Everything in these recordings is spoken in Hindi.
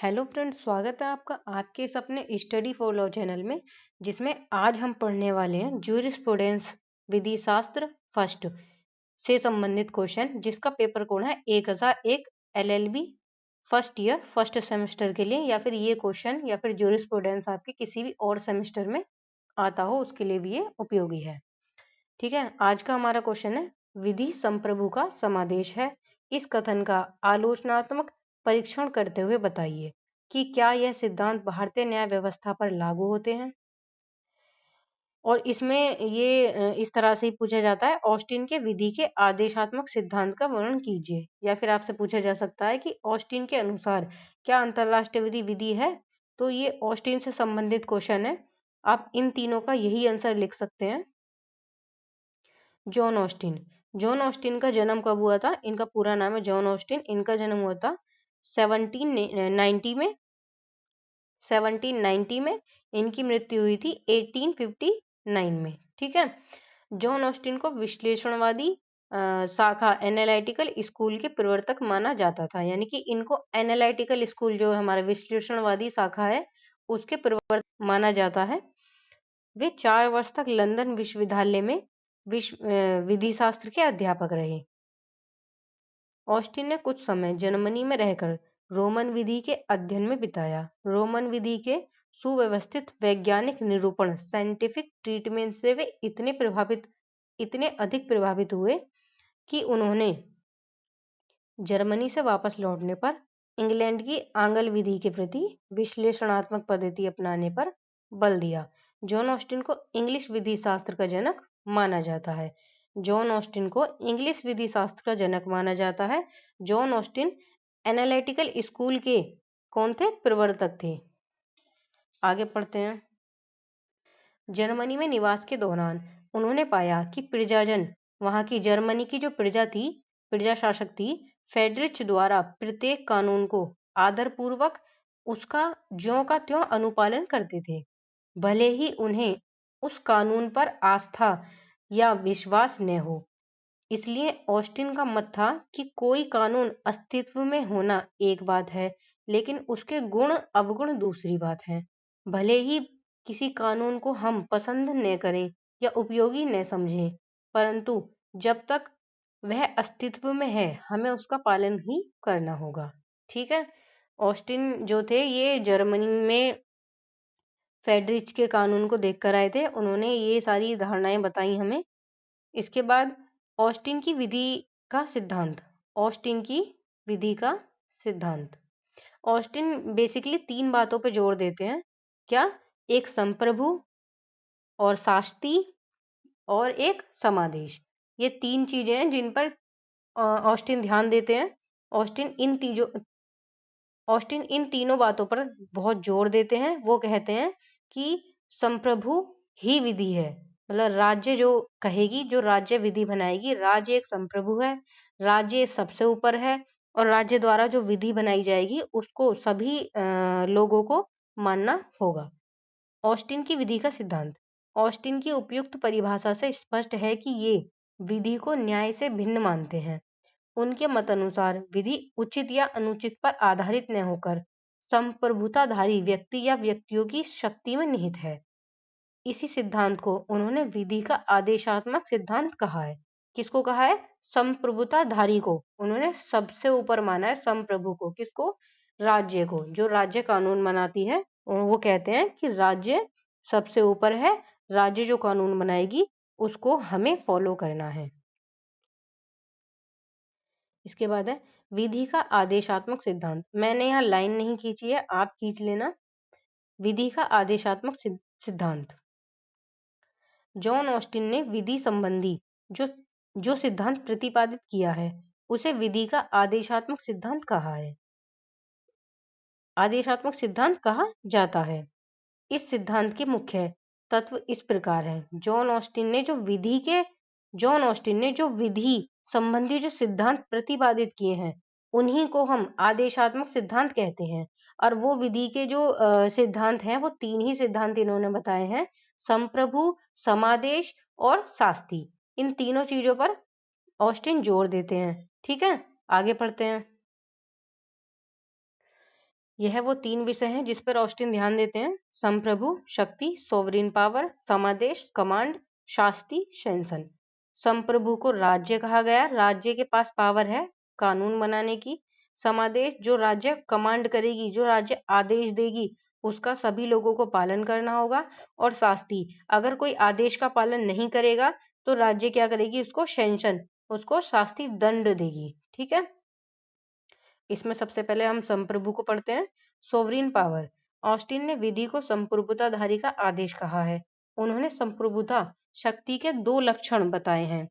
हेलो फ्रेंड्स, स्वागत है आपका आपके इस अपने स्टडी फॉर लॉ चैनल में, जिसमें आज हम पढ़ने वाले हैं जूरिस्प्रूडेंस विधि शास्त्र फर्स्ट से संबंधित क्वेश्चन, जिसका पेपर कोड है 1001 LLB first year first semester के लिए, या फिर ये क्वेश्चन या फिर जूरिस्प्रूडेंस आपके किसी भी और सेमेस्टर में आता हो उसके लिए भी ये उपयोगी है। ठीक है, आज का हमारा क्वेश्चन है विधि संप्रभु का समादेश है। इस कथन का आलोचनात्मक परीक्षण करते हुए बताइए कि क्या यह सिद्धांत भारतीय न्याय व्यवस्था पर लागू होते हैं। और इसमें ये इस तरह से ही पूछा जाता है, ऑस्टिन के विधि के आदेशात्मक सिद्धांत का वर्णन कीजिए। या फिर आपसे पूछा जा सकता है कि ऑस्टिन के अनुसार क्या अंतरराष्ट्रीय विधि विधि है। तो ये ऑस्टिन से संबंधित क्वेश्चन है। आप इन तीनों का यही आंसर लिख सकते हैं। John Austin. जॉन ऑस्टिन का जन्म कब हुआ था? इनका पूरा नाम है जॉन ऑस्टिन। इनका जन्म हुआ था 1790 में। 1790 में इनकी मृत्यु हुई थी 1859 में। ठीक है, जॉन ऑस्टिन को विश्लेषणवादी शाखा एनालिटिकल स्कूल के प्रवर्तक माना जाता था। यानी कि इनको एनालिटिकल स्कूल जो हमारा विश्लेषणवादी शाखा है उसके प्रवर्तक माना जाता है। वे 4 वर्ष तक लंदन विश्वविद्यालय में विधि शास्त्र के अध्यापक रहे। ऑस्टिन ने कुछ समय जर्मनी में रहकर रोमन विधि के अध्ययन में बिताया। रोमन विधि के सुव्यवस्थित वैज्ञानिक निरूपण साइंटिफिक ट्रीटमेंट से वे इतने अधिक प्रभावित हुए कि उन्होंने जर्मनी से वापस लौटने पर इंग्लैंड की आंग्ल विधि के प्रति विश्लेषणात्मक पद्धति अपनाने पर बल दिया। जॉन ऑस्टिन को इंग्लिश विधि शास्त्र का जनक माना जाता है। जॉन ऑस्टिन को इंग्लिश विधि शास्त्र का जनक माना जाता है। जॉन ऑस्टिन एनालिटिकल स्कूल के कौन थे? प्रवर्तक थे। आगे पढ़ते हैं। जर्मनी में निवास के दौरान उन्होंने पाया कि प्रजाजन, वहां की जर्मनी की जो प्रजा शासक थी, फेडरिच द्वारा प्रत्येक कानून को आदरपूर्वक उसका ज्यों का त्यों अनुपालन करते थे, भले ही उन्हें उस कानून पर आस्था या विश्वास न हो। इसलिए ऑस्टिन का मत था कि कोई कानून अस्तित्व में होना एक बात है, लेकिन उसके गुण अवगुण दूसरी बात है। भले ही किसी कानून को हम पसंद न करें या उपयोगी न समझें, परंतु जब तक वह अस्तित्व में है हमें उसका पालन ही करना होगा। ठीक है, ऑस्टिन जो थे ये जर्मनी में फेडरिच के कानून को देखकर आए थे। उन्होंने ये सारी धारणाएं बताई हमें। इसके बाद ऑस्टिन की विधि का सिद्धांत। ऑस्टिन की विधि का सिद्धांत। ऑस्टिन बेसिकली 3 बातों पे जोर देते हैं। क्या? एक संप्रभु और शास्ति और एक समादेश। ये 3 चीजें हैं जिन पर ऑस्टिन ध्यान देते हैं। ऑस्टिन इन तीनों बातों पर बहुत जोर देते हैं। वो कहते हैं कि संप्रभु ही विधि है, मतलब राज्य जो कहेगी, जो राज्य विधि बनाएगी, राज्य एक संप्रभु है, राज्य सबसे ऊपर है, और राज्य द्वारा जो विधि बनाई जाएगी उसको सभी लोगों को मानना होगा। ऑस्टिन की विधि का सिद्धांत। ऑस्टिन की उपयुक्त परिभाषा से स्पष्ट है कि ये विधि को न्याय से भिन्न मानते हैं। उनके मत अनुसार विधि उचित या अनुचित पर आधारित न होकर संप्रभुताधारी व्यक्ति या व्यक्तियों की शक्ति में निहित है। इसी सिद्धांत को उन्होंने विधि का आदेशात्मक सिद्धांत कहा है। किसको कहा है? संप्रभुताधारी को उन्होंने सबसे ऊपर माना है। संप्रभु को, किसको? राज्य को। जो राज्य कानून बनाती है वो कहते हैं कि राज्य सबसे ऊपर है, राज्य जो कानून बनाएगी उसको हमें फॉलो करना है। इसके बाद है विधि का आदेशात्मक सिद्धांत। मैंने यहाँ लाइन नहीं खींची है, आप खींच लेना। विधि का आदेशात्मक सिद्धांत। जॉन ऑस्टिन ने विधि संबंधी जो जो सिद्धांत प्रतिपादित किया है उसे विधि का आदेशात्मक सिद्धांत कहा है। आदेशात्मक सिद्धांत कहा जाता है। इस सिद्धांत के मुख्य तत्व इस प्रकार है। जॉन ऑस्टिन ने जो विधि संबंधी जो सिद्धांत प्रतिपादित किए हैं उन्हीं को हम आदेशात्मक सिद्धांत कहते हैं। और वो विधि के जो सिद्धांत हैं वो 3 ही सिद्धांत इन्होंने बताए हैं, संप्रभु, समादेश और शास्ति। इन तीनों चीजों पर ऑस्टिन जोर देते हैं। ठीक है, आगे पढ़ते हैं। यह वो 3 विषय हैं जिस पर ऑस्टिन ध्यान देते हैं: संप्रभु, शक्ति, सोवरीन पावर, समादेश, कमांड, शास्ति, शासन। संप्रभु को राज्य कहा गया, राज्य के पास पावर है कानून बनाने की। समादेश, जो राज्य कमांड करेगी, जो राज्य आदेश देगी, उसका सभी लोगों को पालन करना होगा। और शास्ति, अगर कोई आदेश का पालन नहीं करेगा तो राज्य क्या करेगी, उसको शासन, उसको शास्ति दंड देगी। ठीक है, इसमें सबसे पहले हम संप्रभु को पढ़ते हैं। सोवरीन पावर, ऑस्टिन ने विधि को संप्रभुताधारी का आदेश कहा है। उन्होंने संप्रभुता शक्ति के 2 लक्षण बताए हैं।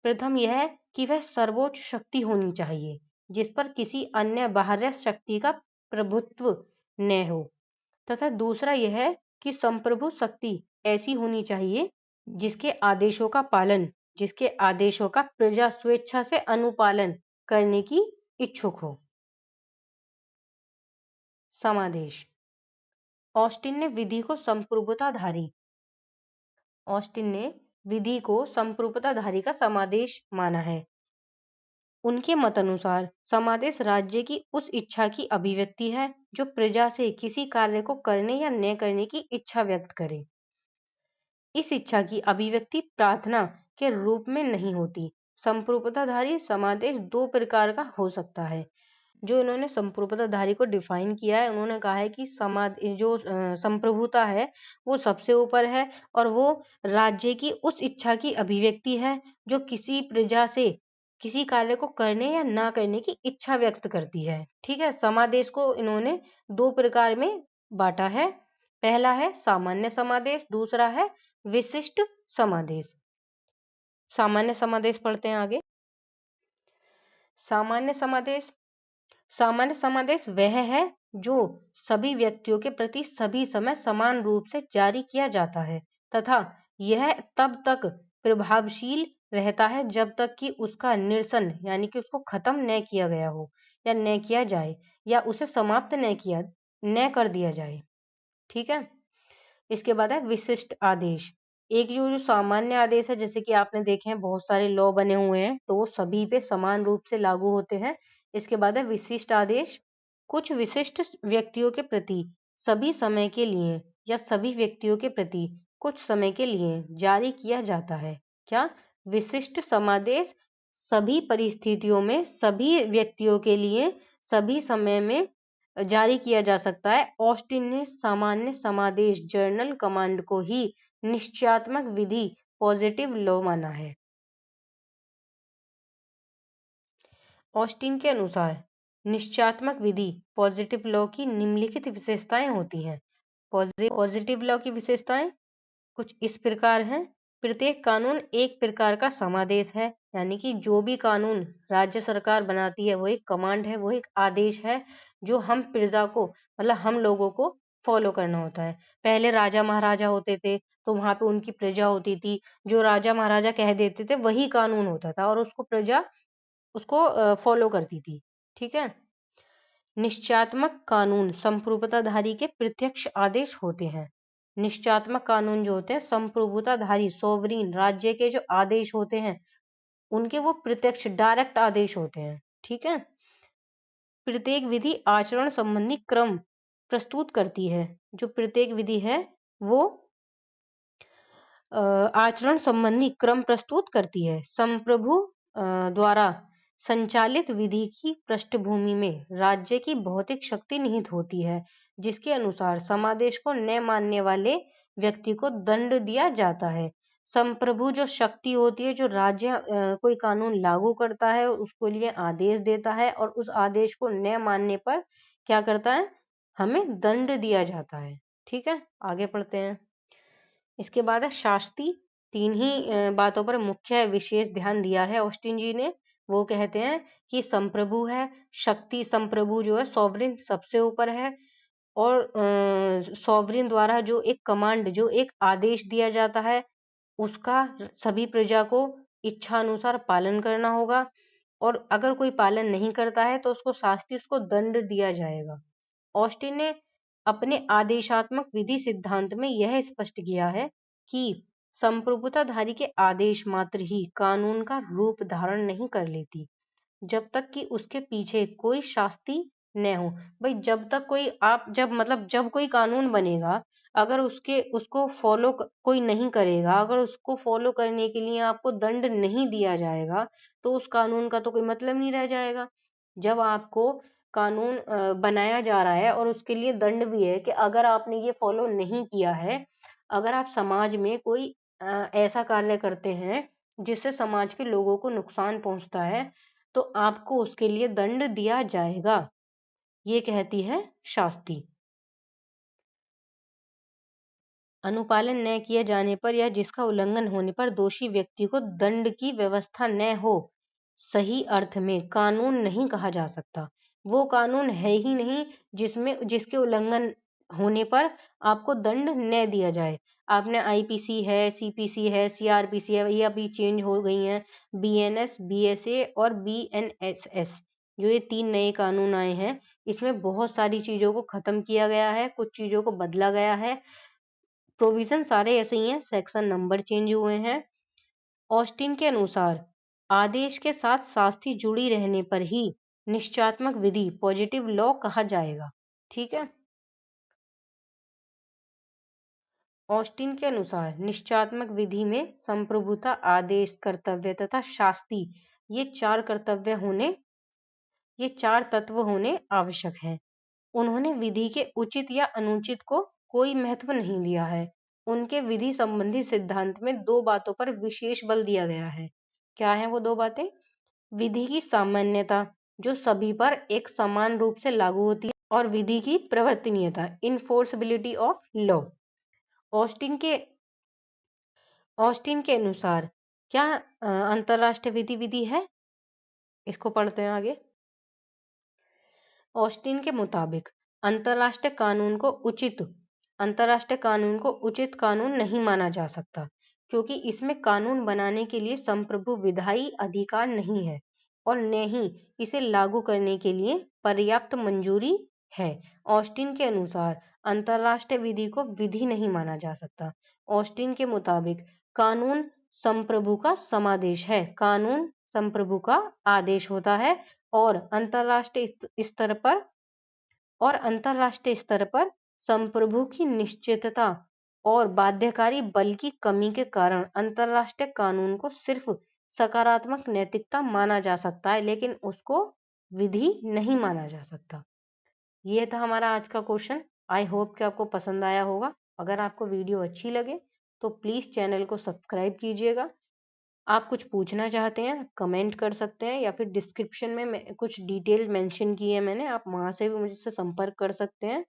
प्रथम यह कि वह सर्वोच्च शक्ति होनी चाहिए जिस पर किसी अन्य बाह्य शक्ति का प्रभुत्व न हो, तथा दूसरा यह कि संप्रभु शक्ति ऐसी होनी चाहिए जिसके आदेशों का प्रजा स्वेच्छा से अनुपालन करने की इच्छुक हो। समादेश, ऑस्टिन ने विधि को संप्रभुताधारी का समादेश माना है। उनके मत अनुसार समादेश राज्य की उस इच्छा की अभिव्यक्ति है जो प्रजा से किसी कार्य को करने या न करने की इच्छा व्यक्त करे। इस इच्छा की अभिव्यक्ति प्रार्थना के रूप में नहीं होती। संप्रभुताधारी समादेश 2 प्रकार का हो सकता है। जो इन्होंने संप्रभुताधारी को डिफाइन किया है, उन्होंने कहा है कि संप्रभुता है वो सबसे ऊपर है और वो राज्य की उस इच्छा की अभिव्यक्ति है जो किसी प्रजा से किसी कार्य को करने या ना करने की इच्छा व्यक्त करती है। ठीक है, समादेश को इन्होंने 2 प्रकार में बांटा है। पहला है सामान्य समादेश, दूसरा है विशिष्ट समादेश। सामान्य समादेश पढ़ते हैं आगे। सामान्य समादेश वह है जो सभी व्यक्तियों के प्रति सभी समय समान रूप से जारी किया जाता है तथा यह तब तक प्रभावशील रहता है जब तक कि उसका निरसन यानी कि उसको खत्म न किया गया हो या न किया जाए या उसे समाप्त न कर दिया जाए। ठीक है, इसके बाद है विशिष्ट आदेश। एक जो सामान्य आदेश है, जैसे कि आपने देखे हैं बहुत सारे लॉ बने हुए हैं तो वो सभी पे समान रूप से लागू होते हैं। इसके बाद है विशिष्ट आदेश। कुछ विशिष्ट व्यक्तियों के प्रति सभी समय के लिए या सभी व्यक्तियों के प्रति कुछ समय के लिए जारी किया जाता है। क्या? विशिष्ट समादेश सभी परिस्थितियों में सभी व्यक्तियों के लिए सभी समय में जारी किया जा सकता है। ऑस्टिन ने सामान्य समादेश जर्नल कमांड को ही निश्चयात्मक विधि पॉजिटिव लॉ माना है। ऑस्टिन के अनुसार निश्चयात्मक विधि पॉजिटिव लॉ की निम्नलिखित विशेषताएं होती हैं। पॉजिटिव लॉ की विशेषताएं कुछ इस प्रकार हैं। प्रत्येक कानून एक प्रकार का समादेश है, यानी कि जो भी कानून राज्य सरकार बनाती है वो एक कमांड है, वो एक आदेश है जो हम प्रजा को मतलब हम लोगों को फॉलो करना होता है। पहले राजा महाराजा होते थे तो वहां पे उनकी प्रजा होती थी, जो राजा महाराजा कह देते थे वही कानून होता था और उसको प्रजा उसको फॉलो करती थी। ठीक है, निश्चयात्मक कानून संप्रभुताधारी के प्रत्यक्ष आदेश होते हैं। निश्चयात्मक कानून जो होते हैं संप्रभुताधारी सोवरीन राज्य के जो आदेश होते हैं उनके वो प्रत्यक्ष डायरेक्ट आदेश होते हैं। ठीक है, प्रत्येक विधि आचरण संबंधी क्रम प्रस्तुत करती है। जो प्रत्येक विधि है वो आचरण संबंधी क्रम प्रस्तुत करती है। संप्रभु द्वारा संचालित विधि की पृष्ठभूमि में राज्य की भौतिक शक्ति निहित होती है जिसके अनुसार समादेश को न मानने वाले व्यक्ति को दंड दिया जाता है। संप्रभु जो शक्ति होती है, जो राज्य कोई कानून लागू करता है उसको लिए आदेश देता है और उस आदेश को न मानने पर क्या करता है, हमें दंड दिया जाता है। ठीक है, आगे पढ़ते हैं। इसके बाद है शास्ति। 3 ही बातों पर मुख्य विशेष ध्यान दिया है ऑस्टिन जी ने। वो कहते हैं कि संप्रभु है, शक्ति संप्रभु जो है सॉवरिन सबसे ऊपर है और सॉवरिन द्वारा जो एक कमांड जो एक आदेश दिया जाता है उसका सभी प्रजा को इच्छा अनुसार पालन करना होगा और अगर कोई पालन नहीं करता है तो उसको शास्ति उसको दंड दिया जाएगा। ऑस्टिन ने अपने आदेशात्मक विधि सिद्धांत में यह स्पष्ट किया है कि संप्रभुताधारी के आदेश मात्र ही कानून का रूप धारण नहीं कर लेती जब तक कि उसके पीछे कोई शास्ति न हो। भाई जब तक कोई आप जब कोई कानून बनेगा, अगर उसको फॉलो कोई नहीं करेगा, अगर उसको फॉलो करने के लिए आपको दंड नहीं दिया जाएगा, तो उस कानून का तो कोई मतलब नहीं रह जाएगा। जब आपको कानून बनाया जा रहा है और उसके लिए दंड भी है कि अगर आपने ये फॉलो नहीं किया है, अगर आप समाज में कोई ऐसा कार्य करते हैं जिससे समाज के लोगों को नुकसान पहुंचता है, तो आपको उसके लिए दंड दिया जाएगा। ये कहती है शास्ति। अनुपालन न किए जाने पर या जिसका उल्लंघन होने पर दोषी व्यक्ति को दंड की व्यवस्था न हो, सही अर्थ में कानून नहीं कहा जा सकता। वो कानून है ही नहीं जिसके उल्लंघन होने पर आपको दंड न दिया जाए। आपने आईपीसी है, सीपीसी है, सीआरपीसी है, ये अभी चेंज हो गई हैं, बीएनएस, बीएसए और बीएनएसएस, जो ये 3 नए कानून आए हैं, इसमें बहुत सारी चीजों को खत्म किया गया है, कुछ चीजों को बदला गया है। प्रोविजन सारे ऐसे ही हैं, सेक्शन नंबर चेंज हुए हैं। ऑस्टिन के अनुसार आदेश के साथ शास्ति जुड़ी रहने पर ही निश्चयात्मक विधि पॉजिटिव लॉ कहा जाएगा। ठीक है। ऑस्टिन के अनुसार निश्चयात्मक विधि में संप्रभुता, आदेश, कर्तव्य तथा शास्ति, ये चार तत्व होने आवश्यक हैं। उन्होंने विधि के उचित या अनुचित को कोई महत्व नहीं दिया है। उनके विधि संबंधी सिद्धांत में 2 बातों पर विशेष बल दिया गया है। क्या है वो 2 बातें? विधि की सामान्यता, जो सभी पर एक समान रूप से लागू होती है, और विधि की प्रवर्तनीयता, इनफोर्सबिलिटी ऑफ लॉ। ऑस्टिन के ऑस्टिन के अनुसार क्या अंतरराष्ट्रीय विधि है? इसको पढ़ते हैं आगे। ऑस्टिन के मुताबिक अंतरराष्ट्रीय कानून को उचित कानून नहीं माना जा सकता, क्योंकि इसमें कानून बनाने के लिए संप्रभु विधायी अधिकार नहीं है और न ही इसे लागू करने के लिए पर्याप्त मंजूरी है। ऑस्टिन के अनुसार अंतरराष्ट्रीय विधि को विधि नहीं माना जा सकता। ऑस्टिन के मुताबिक कानून संप्रभु का समादेश है, कानून संप्रभु का आदेश होता है, और अंतरराष्ट्रीय स्तर पर संप्रभु की निश्चितता और बाध्यकारी बल की कमी के कारण अंतरराष्ट्रीय कानून को सिर्फ सकारात्मक नैतिकता माना जा सकता है, लेकिन उसको विधि नहीं माना जा सकता। ये था हमारा आज का क्वेश्चन। आई होप कि आपको पसंद आया होगा। अगर आपको वीडियो अच्छी लगे तो प्लीज़ चैनल को सब्सक्राइब कीजिएगा। आप कुछ पूछना चाहते हैं, कमेंट कर सकते हैं, या फिर डिस्क्रिप्शन में कुछ डिटेल मेंशन की है मैंने, आप वहाँ से भी मुझसे संपर्क कर सकते हैं।